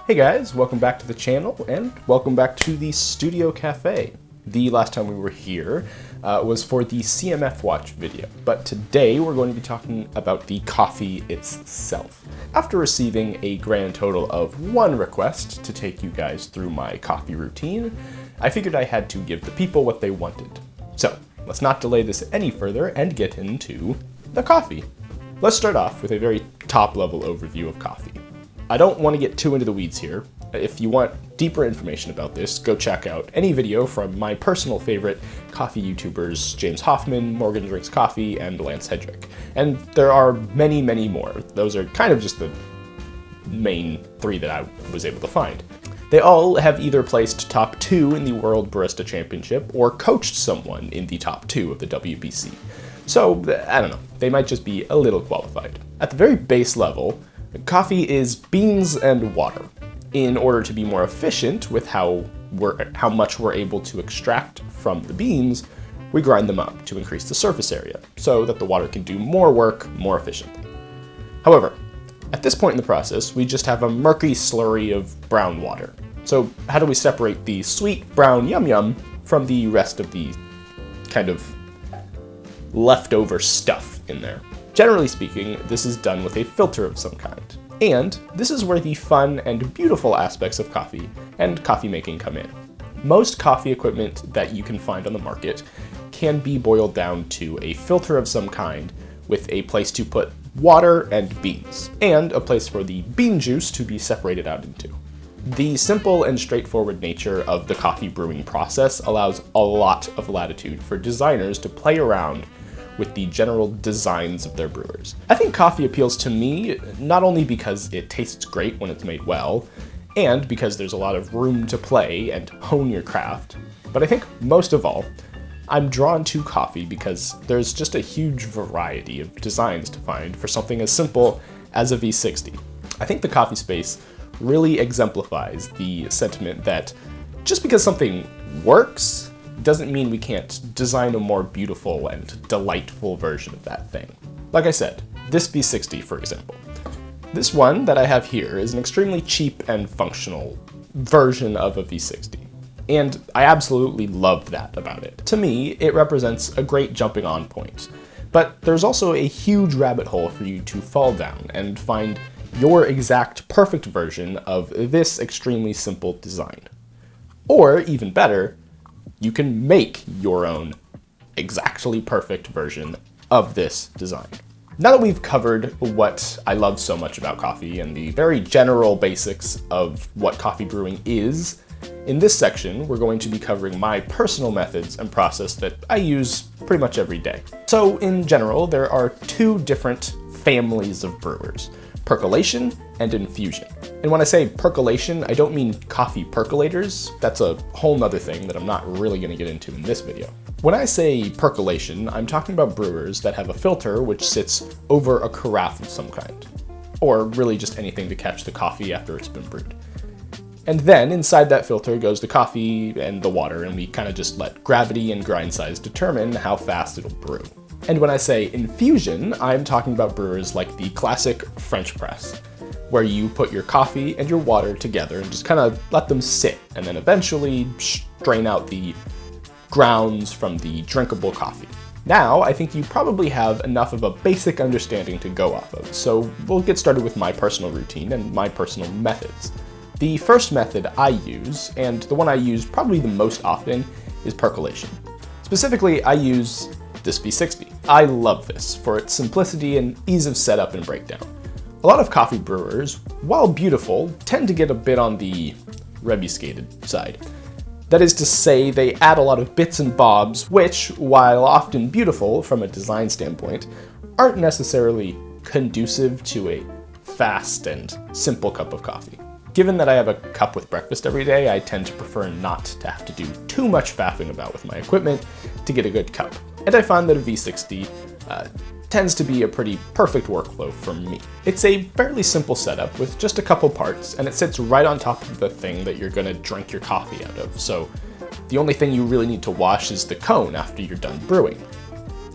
Hey guys, welcome back to the channel, and welcome back to the Studio Cafe. The last time we were here was for the CMF Watch video, but today we're going to be talking about the coffee itself. After receiving a grand total of 1 request to take you guys through my coffee routine, I figured I had to give the people what they wanted. So, let's not delay this any further and get into the coffee. Let's start off with a very top-level overview of coffee. I don't want to get too into the weeds here. If you want deeper information about this, go check out any video from my personal favorite coffee YouTubers, James Hoffman, Morgan Drinks Coffee, and Lance Hedrick. And there are many, many more. Those are kind of just the main 3 that I was able to find. They all have either placed top 2 in the World Barista Championship or coached someone in the top 2 of the WBC. So, I don't know, they might just be a little qualified. At the very base level, coffee is beans and water. In order to be more efficient with how much we're able to extract from the beans, we grind them up to increase the surface area so that the water can do more work more efficiently. However, at this point in the process, we just have a murky slurry of brown water. So how do we separate the sweet brown yum yum from the rest of the kind of leftover stuff in there? Generally speaking, this is done with a filter of some kind. And this is where the fun and beautiful aspects of coffee and coffee making come in. Most coffee equipment that you can find on the market can be boiled down to a filter of some kind with a place to put water and beans, and a place for the bean juice to be separated out into. The simple and straightforward nature of the coffee brewing process allows a lot of latitude for designers to play around with the general designs of their brewers. I think coffee appeals to me not only because it tastes great when it's made well, and because there's a lot of room to play and hone your craft, but I think most of all, I'm drawn to coffee because there's just a huge variety of designs to find for something as simple as a V60. I think the coffee space really exemplifies the sentiment that just because something works doesn't mean we can't design a more beautiful and delightful version of that thing. Like I said, this V60, for example. This one that I have here is an extremely cheap and functional version of a V60. And I absolutely love that about it. To me, it represents a great jumping on point. But there's also a huge rabbit hole for you to fall down and find your exact perfect version of this extremely simple design. Or, even better, you can make your own exactly perfect version of this design. Now that we've covered what I love so much about coffee and the very general basics of what coffee brewing is, in this section we're going to be covering my personal methods and process that I use pretty much every day. So in general, there are 2 different families of brewers: percolation and infusion. And when I say percolation, I don't mean coffee percolators. That's a whole nother thing that I'm not really going to get into in this video. When I say percolation, I'm talking about brewers that have a filter which sits over a carafe of some kind, or really just anything to catch the coffee after it's been brewed. And then inside that filter goes the coffee and the water, and we kind of just let gravity and grind size determine how fast it'll brew. And when I say infusion, I'm talking about brewers like the classic French press, where you put your coffee and your water together and just kind of let them sit, and then eventually strain out the grounds from the drinkable coffee. Now, I think you probably have enough of a basic understanding to go off of, so we'll get started with my personal routine and my personal methods. The first method I use, and the one I use probably the most often, is percolation. Specifically, I use this V60. I love this for its simplicity and ease of setup and breakdown. A lot of coffee brewers, while beautiful, tend to get a bit on the rebuscated side. That is to say, they add a lot of bits and bobs which, while often beautiful from a design standpoint, aren't necessarily conducive to a fast and simple cup of coffee. Given that I have a cup with breakfast every day, I tend to prefer not to have to do too much faffing about with my equipment to get a good cup. And I find that a V60 tends to be a pretty perfect workflow for me. It's a fairly simple setup with just a couple parts, and it sits right on top of the thing that you're gonna drink your coffee out of. So the only thing you really need to wash is the cone after you're done brewing.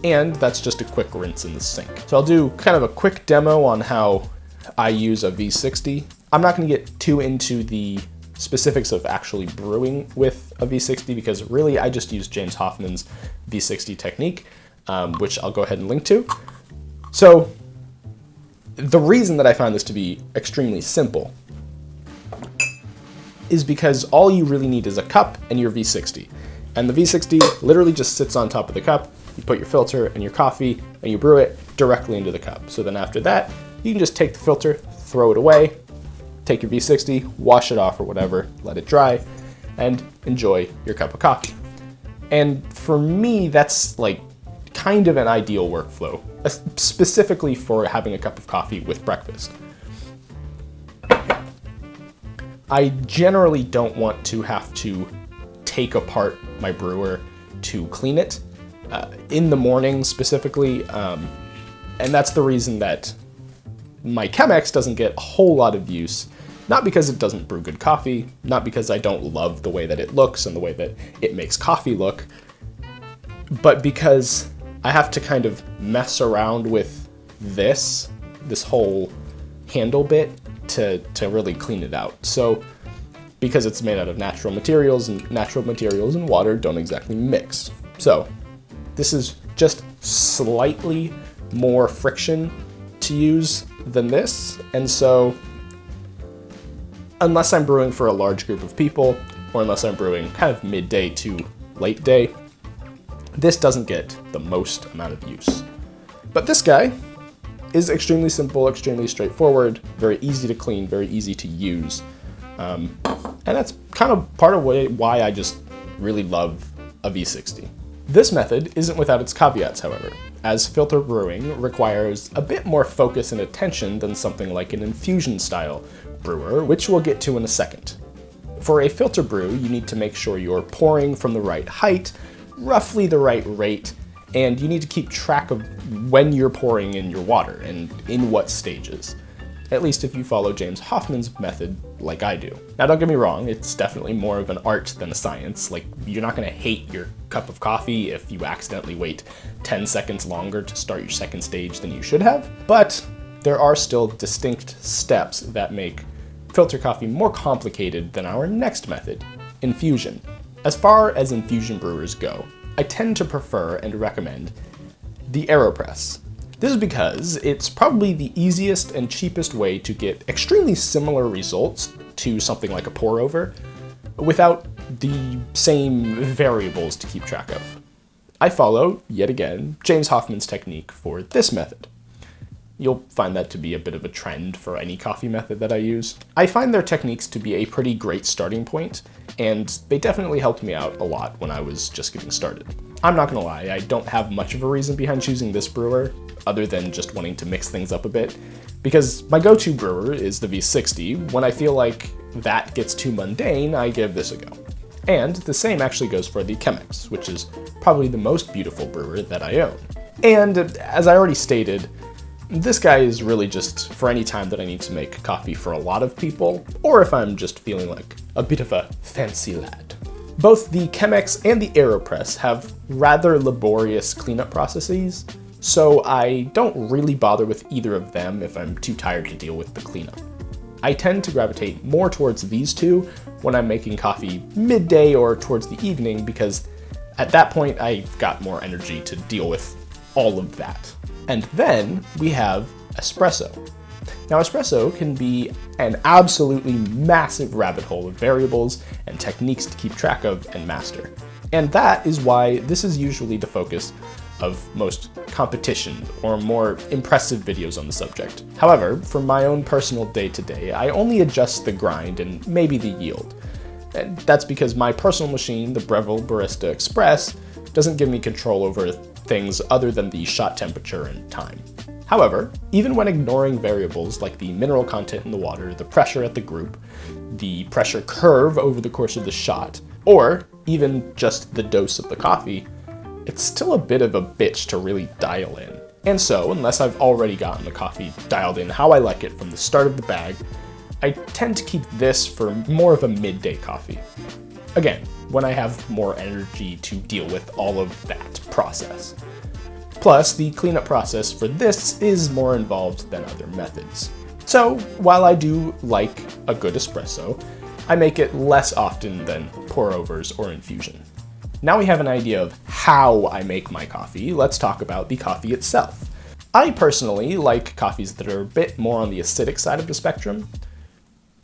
And that's just a quick rinse in the sink. So I'll do kind of a quick demo on how I use a V60. I'm not gonna get too into the specifics of actually brewing with a V60 because really I just use James Hoffmann's V60 technique, which I'll go ahead and link to. So the reason that I find this to be extremely simple is because all you really need is a cup and your V60. And the V60 literally just sits on top of the cup. You put your filter and your coffee and you brew it directly into the cup. So then after that, you can just take the filter, throw it away, take your V60, wash it off or whatever, let it dry, and enjoy your cup of coffee. And for me, that's like kind of an ideal workflow, specifically for having a cup of coffee with breakfast. I generally don't want to have to take apart my brewer to clean it in the morning specifically, and that's the reason that my Chemex doesn't get a whole lot of use, not because it doesn't brew good coffee, not because I don't love the way that it looks and the way that it makes coffee look, but because I have to kind of mess around with this whole handle bit to really clean it out. So because it's made out of natural materials, and natural materials and water don't exactly mix. So this is just slightly more friction to use than this, and so unless I'm brewing for a large group of people, or unless I'm brewing kind of midday to late day, this doesn't get the most amount of use. But this guy is extremely simple, extremely straightforward, very easy to clean, very easy to use. And that's kind of part of why I just really love a V60. This method isn't without its caveats, however, as filter brewing requires a bit more focus and attention than something like an infusion-style brewer, which we'll get to in a second. For a filter brew, you need to make sure you're pouring from the right height, roughly the right rate, and you need to keep track of when you're pouring in your water and in what stages. At least if you follow James Hoffmann's method like I do. Now don't get me wrong, it's definitely more of an art than a science. Like, you're not gonna hate your cup of coffee if you accidentally wait 10 seconds longer to start your second stage than you should have, but there are still distinct steps that make filter coffee more complicated than our next method, infusion. As far as infusion brewers go, I tend to prefer and recommend the AeroPress. This is because it's probably the easiest and cheapest way to get extremely similar results to something like a pour over without the same variables to keep track of. I follow, yet again, James Hoffmann's technique for this method. You'll find that to be a bit of a trend for any coffee method that I use. I find their techniques to be a pretty great starting point, and they definitely helped me out a lot when I was just getting started. I'm not gonna lie, I don't have much of a reason behind choosing this brewer, other than just wanting to mix things up a bit, because my go-to brewer is the V60. When I feel like that gets too mundane, I give this a go. And the same actually goes for the Chemex, which is probably the most beautiful brewer that I own. And as I already stated, this guy is really just for any time that I need to make coffee for a lot of people, or if I'm just feeling like a bit of a fancy lad. Both the Chemex and the AeroPress have rather laborious cleanup processes, so I don't really bother with either of them if I'm too tired to deal with the cleanup. I tend to gravitate more towards these two when I'm making coffee midday or towards the evening, because at that point I've got more energy to deal with all of that. And then we have espresso. Now, espresso can be an absolutely massive rabbit hole of variables and techniques to keep track of and master. And that is why this is usually the focus of most competition or more impressive videos on the subject. However, for my own personal day-to-day, I only adjust the grind and maybe the yield. And that's because my personal machine, the Breville Barista Express, doesn't give me control over things other than the shot temperature and time. However, even when ignoring variables like the mineral content in the water, the pressure at the group, the pressure curve over the course of the shot, or even just the dose of the coffee, it's still a bit of a bitch to really dial in. And so, unless I've already gotten the coffee dialed in how I like it from the start of the bag, I tend to keep this for more of a midday coffee. Again, when I have more energy to deal with all of that process. Plus, the cleanup process for this is more involved than other methods. So, while I do like a good espresso, I make it less often than pour-overs or infusion. Now we have an idea of how I make my coffee, let's talk about the coffee itself. I personally like coffees that are a bit more on the acidic side of the spectrum.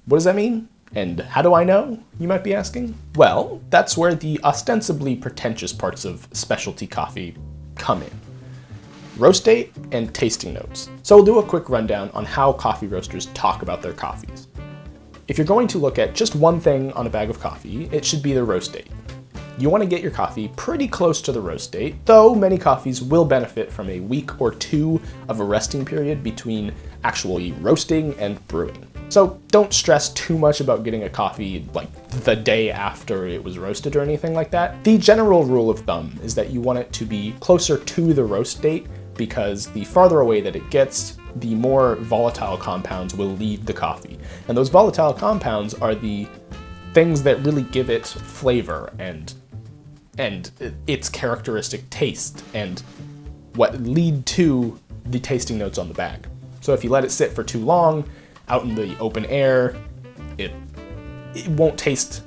What does that mean? And how do I know, you might be asking? Well, that's where the ostensibly pretentious parts of specialty coffee come in. Roast date and tasting notes. So we'll do a quick rundown on how coffee roasters talk about their coffees. If you're going to look at just one thing on a bag of coffee, it should be the roast date. You want to get your coffee pretty close to the roast date, though many coffees will benefit from a week or two of a resting period between actually roasting and brewing. So don't stress too much about getting a coffee like the day after it was roasted or anything like that. The general rule of thumb is that you want it to be closer to the roast date, because the farther away that it gets, the more volatile compounds will leave the coffee. And those volatile compounds are the things that really give it flavor and its characteristic taste and what lead to the tasting notes on the bag. So if you let it sit for too long out in the open air, it won't taste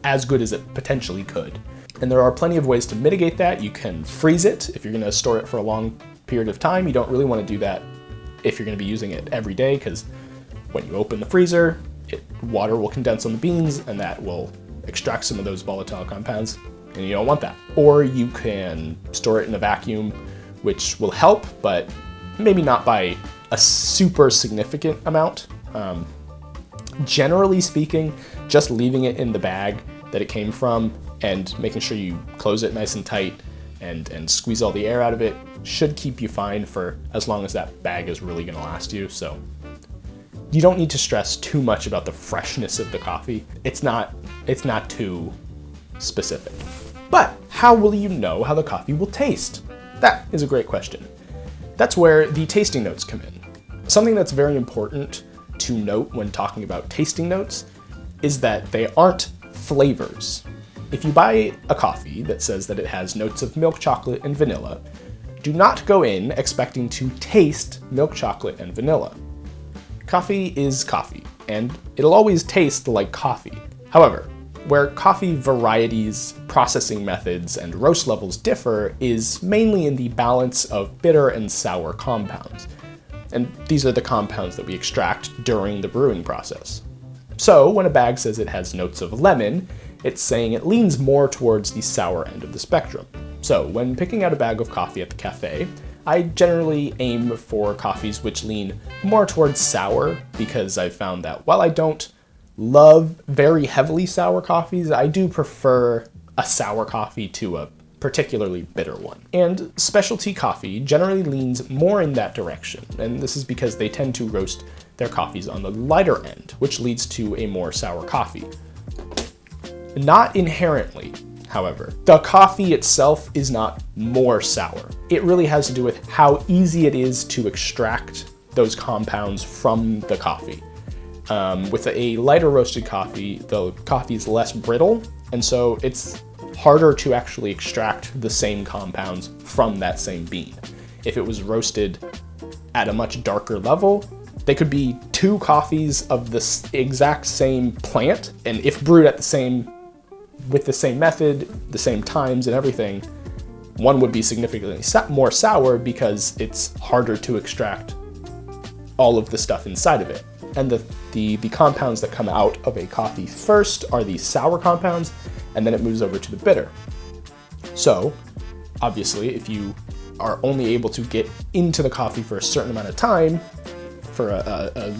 as good as it potentially could. And there are plenty of ways to mitigate that. You can freeze it if you're going to store it for a long period of time. You don't really want to do that if you're going to be using it every day, because when you open the freezer, water will condense on the beans and that will extract some of those volatile compounds, and you don't want that. Or you can store it in a vacuum, which will help, but maybe not by a super significant amount. Generally speaking, just leaving it in the bag that it came from and making sure you close it nice and tight and squeeze all the air out of it should keep you fine for as long as that bag is really going to last you. So you don't need to stress too much about the freshness of the coffee. It's not too specific. But how will you know how the coffee will taste? That is a great question. That's where the tasting notes come in. Something that's very important to note when talking about tasting notes is that they aren't flavors. If you buy a coffee that says that it has notes of milk chocolate and vanilla, do not go in expecting to taste milk chocolate and vanilla. Coffee is coffee, and it'll always taste like coffee. However, where coffee varieties, processing methods, and roast levels differ is mainly in the balance of bitter and sour compounds. And these are the compounds that we extract during the brewing process. So when a bag says it has notes of lemon, it's saying it leans more towards the sour end of the spectrum. So when picking out a bag of coffee at the cafe, I generally aim for coffees which lean more towards sour, because I've found that while I don't love very heavily sour coffees, I do prefer a sour coffee to a particularly bitter one. And specialty coffee generally leans more in that direction, and this is because they tend to roast their coffees on the lighter end, which leads to a more sour coffee. Not inherently, however. The coffee itself is not more sour. It really has to do with how easy it is to extract those compounds from the coffee. With a lighter roasted coffee, the coffee is less brittle, and so it's harder to actually extract the same compounds from that same bean. If it was roasted at a much darker level, they could be two coffees of the exact same plant, and if brewed at with the same method, the same times and everything, one would be significantly more sour because it's harder to extract all of the stuff inside of it. And the compounds that come out of a coffee first are the sour compounds, and then it moves over to the bitter. So, obviously, if you are only able to get into the coffee for a certain amount of time, for a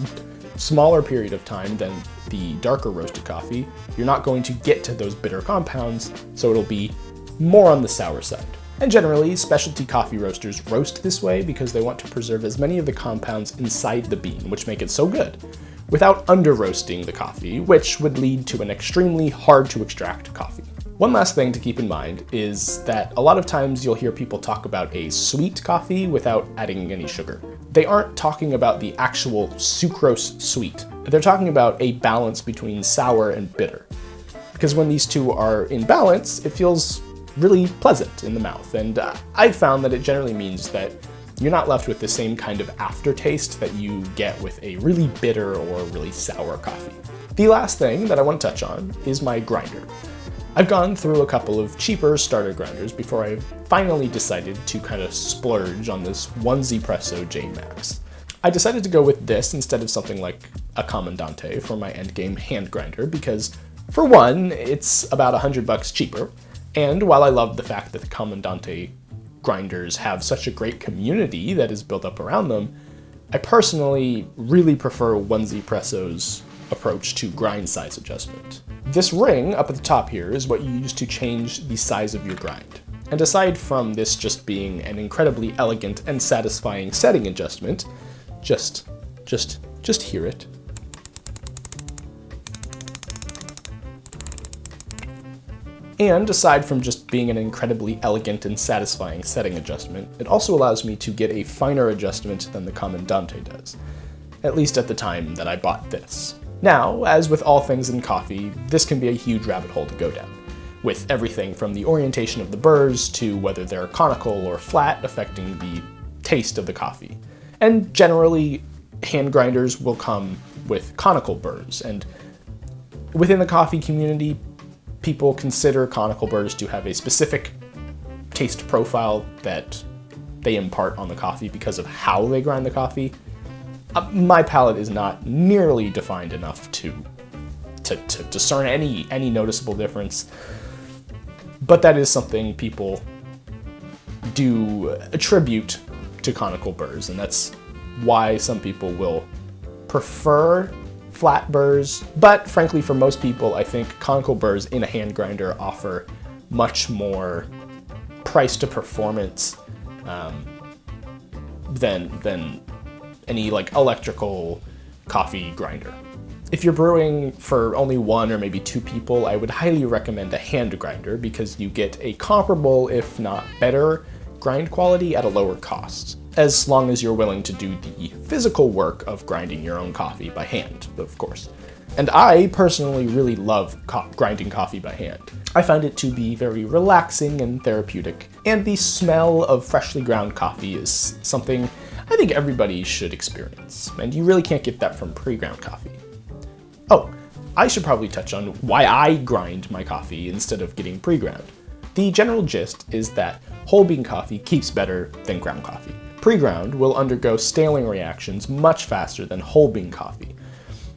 smaller period of time than the darker roasted coffee, you're not going to get to those bitter compounds, so it'll be more on the sour side. And generally, specialty coffee roasters roast this way because they want to preserve as many of the compounds inside the bean, which make it so good, without under-roasting the coffee, which would lead to an extremely hard-to-extract coffee. One last thing to keep in mind is that a lot of times you'll hear people talk about a sweet coffee without adding any sugar. They aren't talking about the actual sucrose sweet. They're talking about a balance between sour and bitter. Because when these two are in balance, it feels really pleasant in the mouth, and I've found that it generally means that you're not left with the same kind of aftertaste that you get with a really bitter or really sour coffee. The last thing that I want to touch on is my grinder. I've gone through a couple of cheaper starter grinders before I finally decided to kind of splurge on this Onesie J Max. I decided to go with this instead of something like a Comandante for my endgame hand grinder because, for one, it's about $100 cheaper, and while I love the fact that the Comandante grinders have such a great community that is built up around them, I personally really prefer Onesie approach to grind size adjustment. This ring up at the top here is what you use to change the size of your grind. And aside from this just being an incredibly elegant and satisfying setting adjustment, just hear it. And aside from just being an incredibly elegant and satisfying setting adjustment, it also allows me to get a finer adjustment than the Comandante does, at least at the time that I bought this. Now, as with all things in coffee, this can be a huge rabbit hole to go down, with everything from the orientation of the burrs to whether they're conical or flat affecting the taste of the coffee. And generally, hand grinders will come with conical burrs, and within the coffee community, people consider conical burrs to have a specific taste profile that they impart on the coffee because of how they grind the coffee. My palate is not nearly defined enough to discern any noticeable difference, but that is something people do attribute to conical burrs, and that's why some people will prefer flat burrs, but frankly for most people I think conical burrs in a hand grinder offer much more price to performance than any like electrical coffee grinder. If you're brewing for only one or maybe two people, I would highly recommend a hand grinder because you get a comparable, if not better, grind quality at a lower cost, as long as you're willing to do the physical work of grinding your own coffee by hand, of course. And I personally really love grinding coffee by hand. I find it to be very relaxing and therapeutic, and the smell of freshly ground coffee is something I think everybody should experience, and you really can't get that from pre-ground coffee. Oh, I should probably touch on why I grind my coffee instead of getting pre-ground. The general gist is that whole bean coffee keeps better than ground coffee. Pre-ground will undergo staling reactions much faster than whole bean coffee.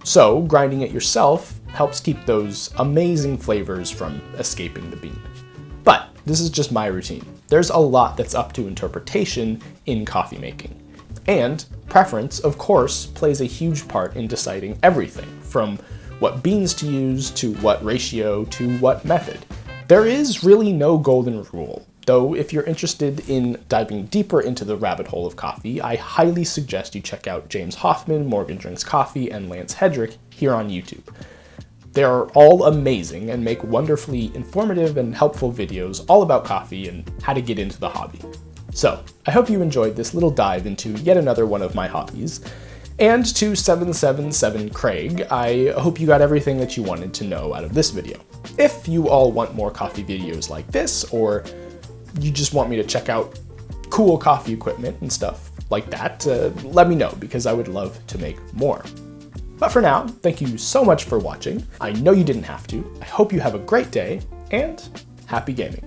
So grinding it yourself helps keep those amazing flavors from escaping the bean. But this is just my routine. There's a lot that's up to interpretation in coffee making. And preference, of course, plays a huge part in deciding everything, from what beans to use, to what ratio, to what method. There is really no golden rule, though if you're interested in diving deeper into the rabbit hole of coffee, I highly suggest you check out James Hoffman, Morgan Drinks Coffee, and Lance Hedrick here on YouTube. They are all amazing and make wonderfully informative and helpful videos all about coffee and how to get into the hobby. So, I hope you enjoyed this little dive into yet another one of my hobbies. And to 777 Craig, I hope you got everything that you wanted to know out of this video. If you all want more coffee videos like this, or you just want me to check out cool coffee equipment and stuff like that, let me know because I would love to make more. But for now, thank you so much for watching. I know you didn't have to. I hope you have a great day, and happy gaming.